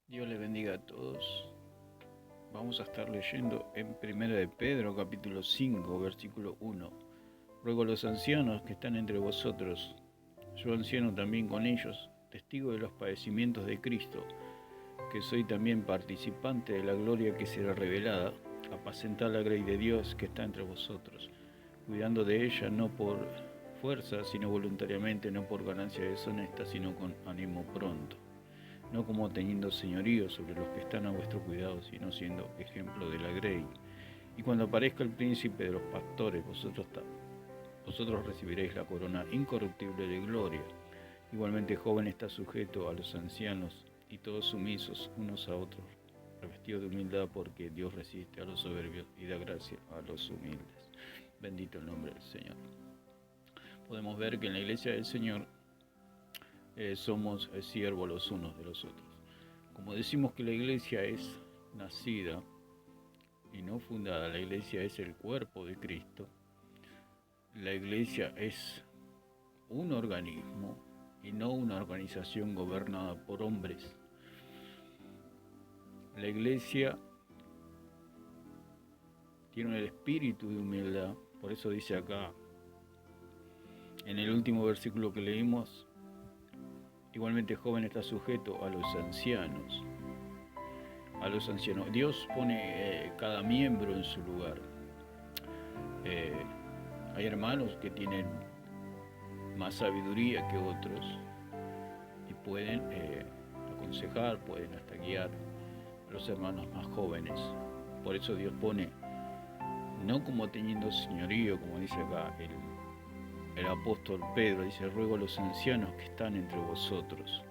Dios les bendiga a todos. Vamos a estar leyendo en 1 de Pedro, capítulo 5, versículo 1. Ruego a los ancianos que están entre vosotros, yo anciano también con ellos, testigo de los padecimientos de Cristo, que soy también participante de la gloria que será revelada, apacentad la grey de Dios que está entre vosotros, cuidando de ella no por fuerza, sino voluntariamente, no por ganancia deshonesta, sino con ánimo pronto, no como teniendo señorío sobre los que están a vuestro cuidado, sino siendo ejemplo de la grey. Y cuando aparezca el príncipe de los pastores, vosotros recibiréis la corona incorruptible de gloria. Igualmente joven está sujeto a los ancianos, y todos sumisos unos a otros, revestidos de humildad, porque Dios resiste a los soberbios y da gracia a los humildes. Bendito el nombre del Señor. Podemos ver que en la iglesia del Señor somos siervos los unos de los otros. Como decimos que la iglesia es nacida y no fundada, la iglesia es el cuerpo de Cristo, la iglesia es un organismo y no una organización gobernada por hombres. La iglesia tiene el espíritu de humildad, por eso dice acá, en el último versículo que leímos, igualmente joven está sujeto a los ancianos. Dios pone cada miembro en su lugar. Hay hermanos que tienen más sabiduría que otros y pueden aconsejar, pueden hasta guiar a los hermanos más jóvenes. Por eso Dios pone, no como teniendo señorío, como dice acá el apóstol Pedro, dice, ruego a los ancianos que están entre vosotros.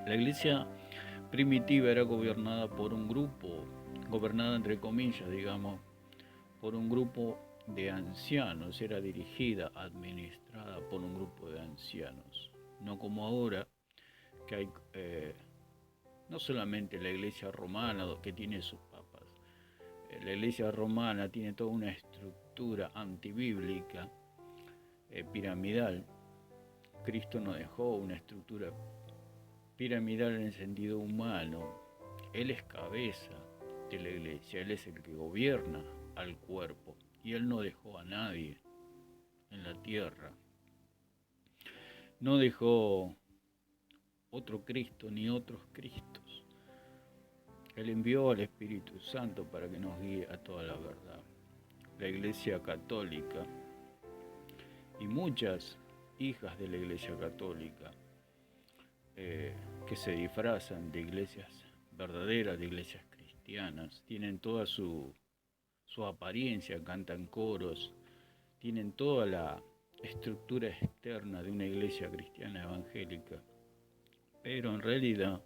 La iglesia primitiva era gobernada por un grupo, gobernada entre comillas, digamos, por un grupo de ancianos, era dirigida, administrada por un grupo de ancianos, no como ahora, que hay no solamente la iglesia romana que tiene sus papas, la iglesia romana tiene toda una estructura antibíblica, piramidal. Cristo no dejó una estructura piramidal en el sentido humano. Él es cabeza de la iglesia, Él es el que gobierna al cuerpo y Él no dejó a nadie en la tierra. No dejó otro Cristo ni otros Cristos. Él envió al Espíritu Santo para que nos guíe a toda la verdad. La Iglesia Católica y muchas hijas de la Iglesia Católica que se disfrazan de iglesias verdaderas, de iglesias cristianas, tienen toda su apariencia, cantan coros, tienen toda la estructura externa de una iglesia cristiana evangélica, pero en realidad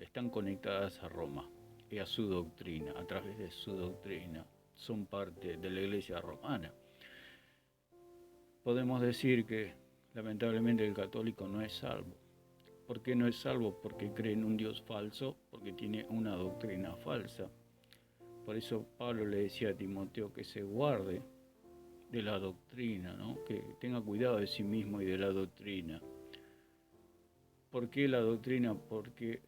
están conectadas a Roma y a su doctrina. A través de su doctrina son parte de la iglesia romana. Podemos decir que lamentablemente el católico no es salvo. ¿Por qué no es salvo? Porque cree en un Dios falso, porque tiene una doctrina falsa. Por eso Pablo le decía a Timoteo que se guarde de la doctrina, ¿no? Que tenga cuidado de sí mismo y de la doctrina. ¿Por qué la doctrina? Porque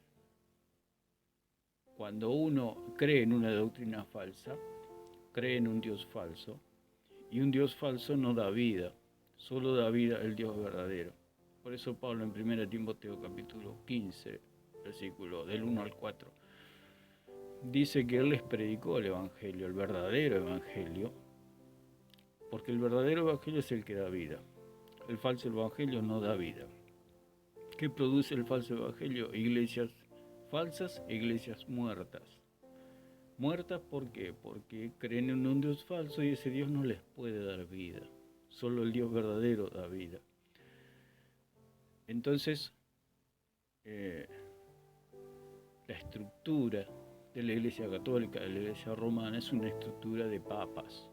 cuando uno cree en una doctrina falsa, cree en un Dios falso, y un Dios falso no da vida, solo da vida el Dios verdadero. Por eso Pablo en 1 Timoteo capítulo 15, versículo del 1 al 4, dice que él les predicó el Evangelio, el verdadero Evangelio, porque el verdadero Evangelio es el que da vida. El falso Evangelio no da vida. ¿Qué produce el falso Evangelio? Iglesias falsas e iglesias muertas. Muertas, ¿por qué? Porque creen en un Dios falso y ese Dios no les puede dar vida. Solo el Dios verdadero da vida. Entonces, la estructura de la Iglesia Católica, de la Iglesia Romana, es una estructura de papas.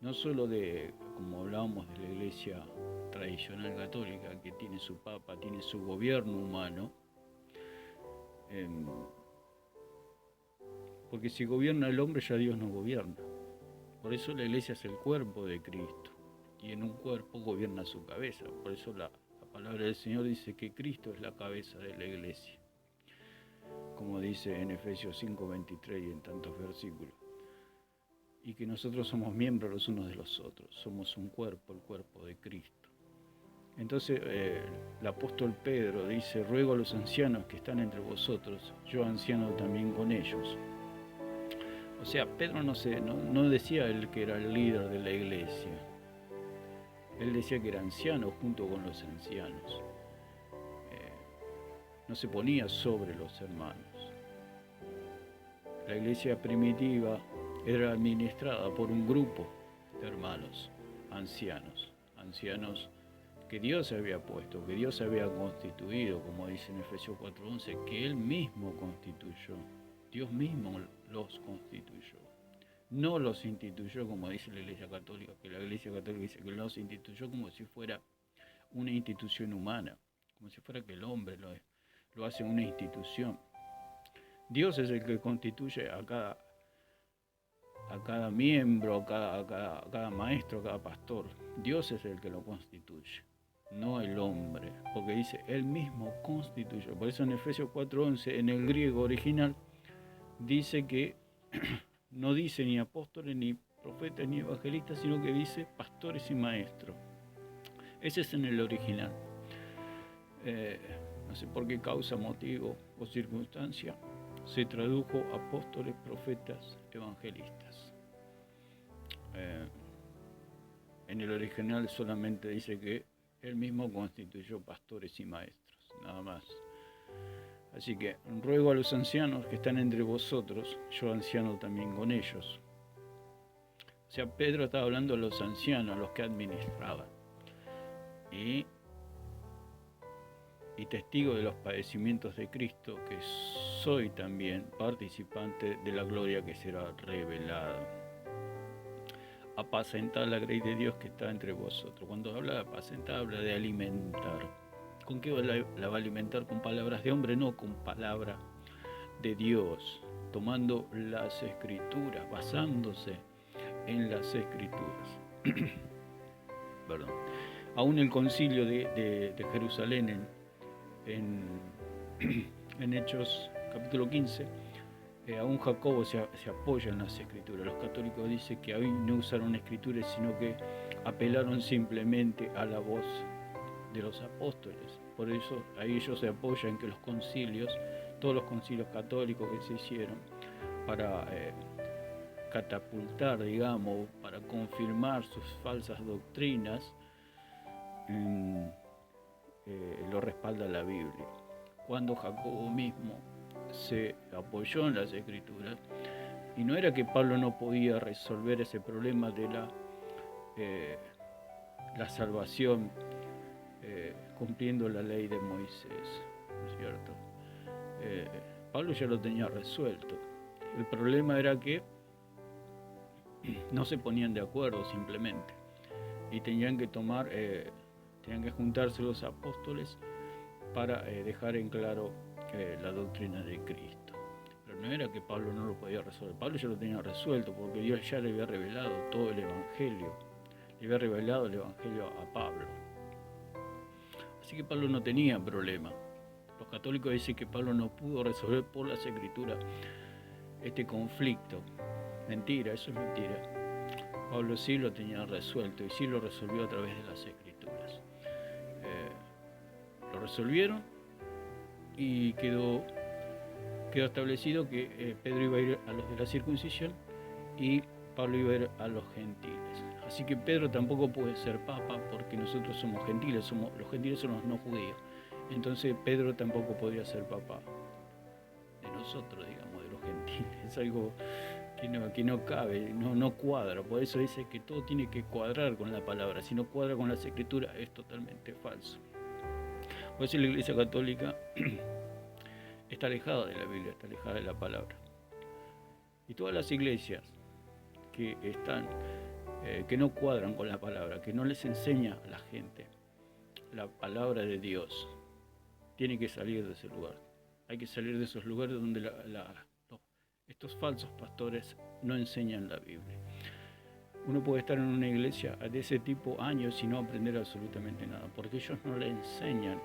No solo de, como hablábamos, de la Iglesia tradicional católica, que tiene su papa, tiene su gobierno humano, porque si gobierna el hombre ya Dios no gobierna. Por eso la iglesia es el cuerpo de Cristo y en un cuerpo gobierna su cabeza. Por eso la palabra del Señor dice que Cristo es la cabeza de la iglesia. como dice en Efesios 5:23 y en tantos versículos, y que nosotros somos miembros los unos de los otros, somos un cuerpo, el cuerpo de Cristo. Entonces el apóstol Pedro dice: ruego a los ancianos que están entre vosotros, yo anciano también con ellos. O sea, Pedro no decía él que era el líder de la iglesia, él decía que era anciano junto con los ancianos. No se ponía sobre los hermanos. La iglesia primitiva era administrada por un grupo de hermanos, ancianos que Dios había puesto, que Dios había constituido, como dice en Efesios 4:11, que Él mismo constituyó, Dios mismo los constituyó. No los instituyó como dice la Iglesia Católica, que la Iglesia Católica dice que los instituyó como si fuera una institución humana, como si fuera que el hombre lo hace una institución. Dios es el que constituye a cada miembro, a cada maestro, a cada pastor. Dios es el que lo constituye, no el hombre, porque dice, Él mismo constituyó. Por eso en Efesios 4:11, en el griego original, dice que no dice ni apóstoles, ni profetas, ni evangelistas, sino que dice pastores y maestros. Ese es en el original. No sé por qué causa, motivo o circunstancia, se tradujo apóstoles, profetas, evangelistas. En el original solamente dice que Él mismo constituyó pastores y maestros, nada más. Así que ruego a los ancianos que están entre vosotros, yo anciano también con ellos. O sea, Pedro estaba hablando a los ancianos, a los que administraban. Y testigo de los padecimientos de Cristo, que soy también participante de la gloria que será revelada. Apacentad la grey de Dios que está entre vosotros. Cuando habla de apacentar, habla de alimentar. ¿Con qué la va a alimentar? Con palabras de hombre, no con palabra de Dios, tomando las escrituras, basándose en las escrituras. Perdón. Aún el concilio de Jerusalén en Hechos capítulo 15, aún Jacobo se apoya en las escrituras. Los católicos dicen que ahí no usaron escrituras, sino que apelaron simplemente a la voz de los apóstoles. Por eso ahí ellos se apoyan que los concilios, todos los concilios católicos que se hicieron para catapultar, digamos, para confirmar sus falsas doctrinas, lo respalda la Biblia. Cuando Jacobo mismo se apoyó en las escrituras, y no era que Pablo no podía resolver ese problema de la salvación cumpliendo la ley de Moisés, ¿no es cierto? Pablo ya lo tenía resuelto. El problema era que no se ponían de acuerdo simplemente, y tenían que juntarse los apóstoles para dejar en claro la doctrina de Cristo. Pero no era que Pablo no lo podía resolver, Pablo ya lo tenía resuelto, porque Dios ya le había revelado todo el Evangelio, le había revelado el Evangelio a Pablo. Así que Pablo no tenía problema. Los católicos dicen que Pablo no pudo resolver por las escrituras este conflicto. Mentira, eso es mentira. Pablo sí lo tenía resuelto, y sí lo resolvió a través de las escrituras. Lo resolvieron, y quedó establecido que Pedro iba a ir a los de la circuncisión y Pablo iba a ir a los gentiles. Así que Pedro tampoco puede ser papa, porque nosotros somos gentiles, los gentiles son los no judíos. Entonces Pedro tampoco podría ser papa de nosotros, digamos, de los gentiles. Es algo que no cabe, no cuadra. Por eso dice que todo tiene que cuadrar con la palabra. Si no cuadra con las escrituras, es totalmente falso. Por eso la Iglesia Católica está alejada de la Biblia, está alejada de la palabra. Y todas las iglesias que no cuadran con la palabra, que no les enseña a la gente la palabra de Dios, tienen que salir de ese lugar. Hay que salir de esos lugares donde estos falsos pastores no enseñan la Biblia. Uno puede estar en una iglesia de ese tipo años y no aprender absolutamente nada, porque ellos no le enseñan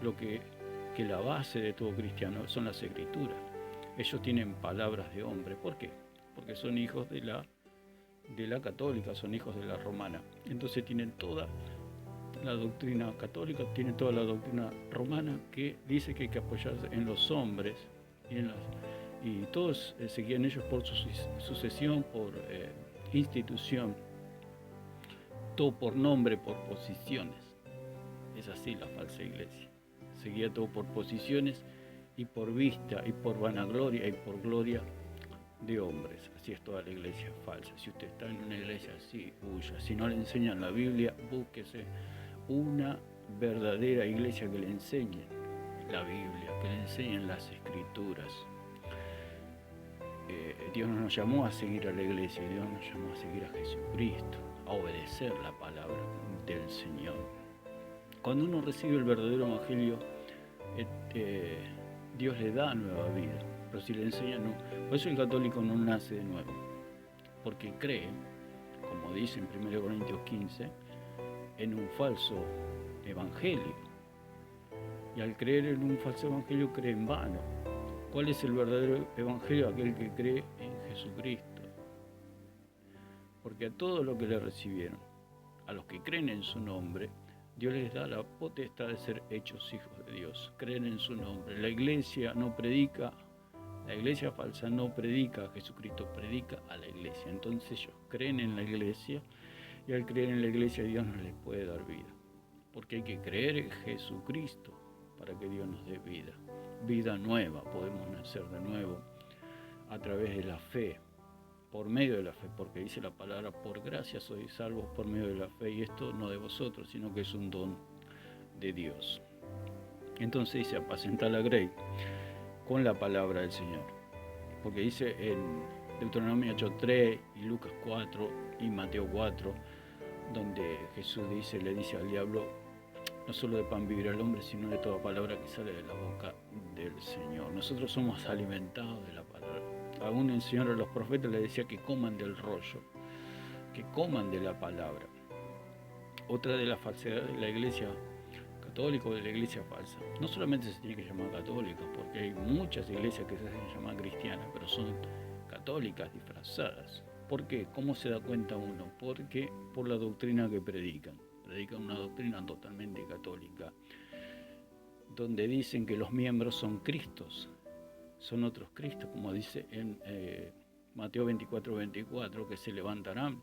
lo que que la base de todo cristiano son las escrituras. Ellos tienen palabras de hombre. ¿Por qué? Porque son hijos de la católica, son hijos de la romana. Entonces tienen toda la doctrina católica, tienen toda la doctrina romana que dice que hay que apoyarse en los hombres y todos seguían ellos por su sucesión, por institución, todo por nombre, por posiciones. Es así la falsa iglesia. Seguía todo por posiciones y por vista y por vanagloria y por gloria de hombres. Así es toda la iglesia falsa. Si usted está en una iglesia así, huya. Si no le enseñan la Biblia, búsquese una verdadera iglesia que le enseñe la Biblia, que le enseñen las escrituras. Dios no nos llamó a seguir a la iglesia, Dios nos llamó a seguir a Jesucristo, a obedecer la palabra del Señor. Cuando uno recibe el verdadero evangelio, Dios le da nueva vida, pero si le enseña no. Por eso el católico no nace de nuevo, porque cree, como dice en 1 Corintios 15, en un falso evangelio. Y al creer en un falso evangelio cree en vano. ¿Cuál es el verdadero evangelio? Aquel que cree en Jesucristo. Porque a todos los que le recibieron, a los que creen en su nombre, Dios les da la potestad de ser hechos hijos de Dios. Creen en su nombre. La iglesia no predica, la iglesia falsa no predica a Jesucristo, predica a la iglesia. Entonces ellos creen en la iglesia y al creer en la iglesia Dios no les puede dar vida. Porque hay que creer en Jesucristo para que Dios nos dé vida. Vida nueva, podemos nacer de nuevo a través de la fe, por medio de la fe, porque dice la palabra, por gracia sois salvos por medio de la fe, y esto no de vosotros, sino que es un don de Dios. Entonces dice, apacentar la grey con la palabra del Señor, porque dice en Deuteronomio 8:3 y Lucas 4 y Mateo 4, donde Jesús le dice al diablo, no solo de pan vivirá el hombre, sino de toda palabra que sale de la boca del Señor. Nosotros somos alimentados de la palabra. Aún el Señor a los profetas les decía que coman del rollo, que coman de la palabra. Otra de las falsedades de la iglesia católica o de la iglesia falsa, no solamente se tiene que llamar católica, porque hay muchas iglesias que se hacen llamar cristianas, pero son católicas disfrazadas. ¿Por qué? ¿Cómo se da cuenta uno? Porque por la doctrina que predican. Predican una doctrina totalmente católica, donde dicen que los miembros son Cristos, son otros Cristos, como dice en Mateo 24:24, que se levantarán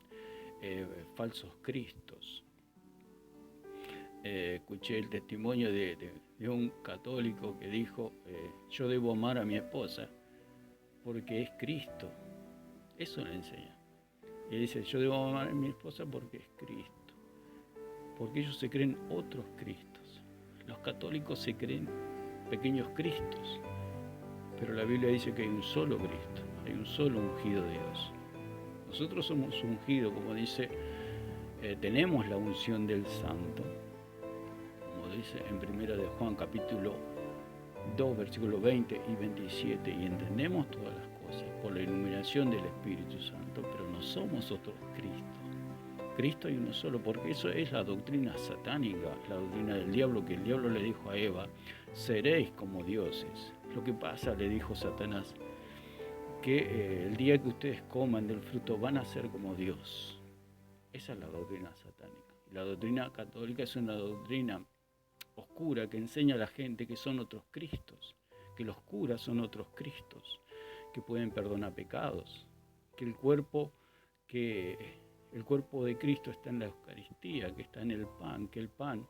falsos Cristos. Escuché el testimonio de un católico que dijo, yo debo amar a mi esposa porque es Cristo. Eso le enseña. Y dice, yo debo amar a mi esposa porque es Cristo. Porque ellos se creen otros Cristos. Los católicos se creen pequeños Cristos. Pero la Biblia dice que hay un solo Cristo, hay un solo ungido de Dios. Nosotros somos ungidos, como dice, tenemos la unción del Santo, como dice en 1 de Juan capítulo 2, versículos 20 y 27, y entendemos todas las cosas por la iluminación del Espíritu Santo, pero no somos otros Cristos. Cristo hay uno solo, porque eso es la doctrina satánica, la doctrina del diablo, que el diablo le dijo a Eva, seréis como dioses. Lo que pasa, le dijo Satanás, que el día que ustedes coman del fruto van a ser como Dios. Esa es la doctrina satánica. La doctrina católica es una doctrina oscura que enseña a la gente que son otros Cristos, que los curas son otros Cristos, que pueden perdonar pecados, que el cuerpo de Cristo está en la Eucaristía, que está en el pan, que el pan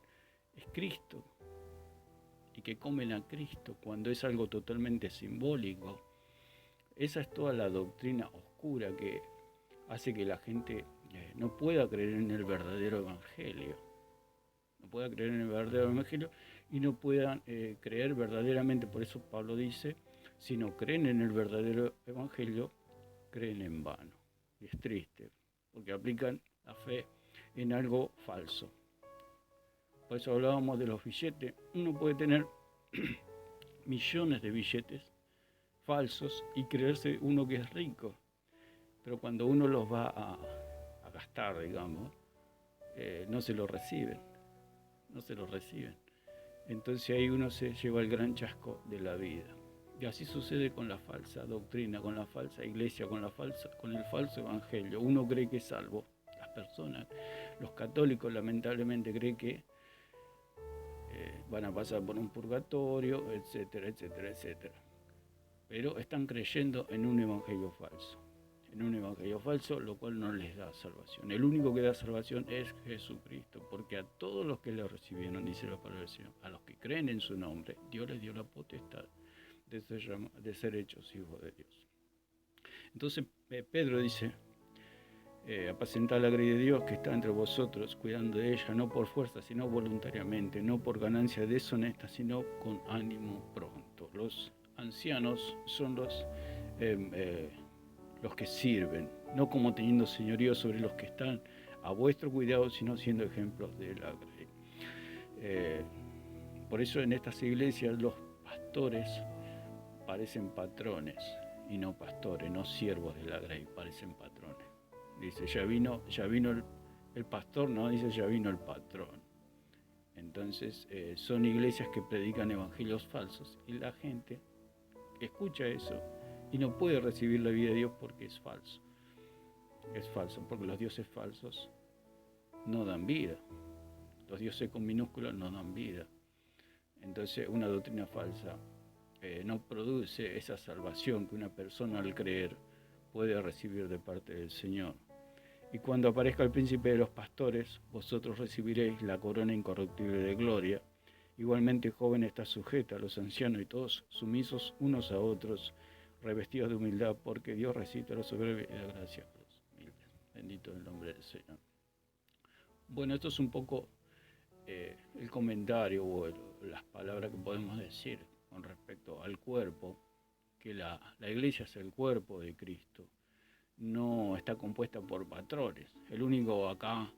es Cristo y que comen a Cristo cuando es algo totalmente simbólico. Esa es toda la doctrina oscura que hace que la gente no pueda creer en el verdadero evangelio. No pueda creer en el verdadero evangelio y no puedan creer verdaderamente. Por eso Pablo dice, si no creen en el verdadero evangelio, creen en vano. Y es triste, porque aplican la fe en algo falso. Por eso hablábamos de los billetes. Uno puede tener millones de billetes falsos y creerse uno que es rico, pero cuando uno los va a gastar, digamos, no se lo reciben. Entonces ahí uno se lleva el gran chasco de la vida. Y así sucede con la falsa doctrina, con la falsa iglesia, con el falso evangelio. Uno cree que es salvo. Las personas, los católicos lamentablemente creen que van a pasar por un purgatorio, etcétera, etcétera, etcétera. Pero están creyendo en un evangelio falso. En un evangelio falso, lo cual no les da salvación. El único que da salvación es Jesucristo, porque a todos los que le recibieron, dice la palabra del Señor, a los que creen en su nombre, Dios les dio la potestad de ser hechos hijos de Dios. Entonces Pedro dice, apacentad la grey de Dios que está entre vosotros, cuidando de ella, no por fuerza, sino voluntariamente, no por ganancia deshonesta, sino con ánimo pronto. Los ancianos son los que sirven, no como teniendo señorío sobre los que están a vuestro cuidado, sino siendo ejemplos de la grey. Por eso en estas iglesias los pastores parecen patrones y no pastores, no siervos de la grey, parecen patrones. Dice, ya vino el pastor, no, dice, ya vino el patrón. Entonces son iglesias que predican evangelios falsos y la gente escucha eso y no puede recibir la vida de Dios porque es falso. Es falso, porque los dioses falsos no dan vida. Los dioses con minúsculas no dan vida. Entonces una doctrina falsa no produce esa salvación que una persona al creer puede recibir de parte del Señor. Y cuando aparezca el príncipe de los pastores, vosotros recibiréis la corona incorruptible de gloria. Igualmente, joven está sujeta a los ancianos y todos sumisos unos a otros, revestidos de humildad, porque Dios resiste a los soberbios y da gracia a los humildes. Bendito el nombre del Señor. Bueno, esto es un poco el comentario o las palabras que podemos decir con respecto al cuerpo, que la iglesia es el cuerpo de Cristo. No está compuesta por patrones. El único acá,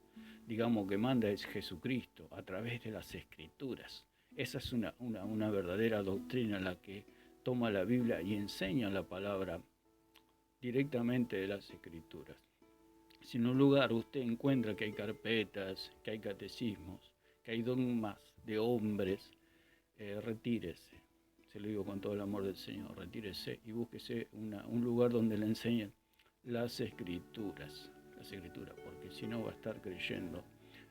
digamos, que manda es Jesucristo a través de las Escrituras. Esa es una verdadera doctrina en la que toma la Biblia y enseña la palabra directamente de las Escrituras. Si en un lugar usted encuentra que hay carpetas, que hay catecismos, que hay dogmas de hombres, retírese. Se lo digo con todo el amor del Señor, retírese y búsquese un lugar donde le enseñen las escrituras, porque si no va a estar creyendo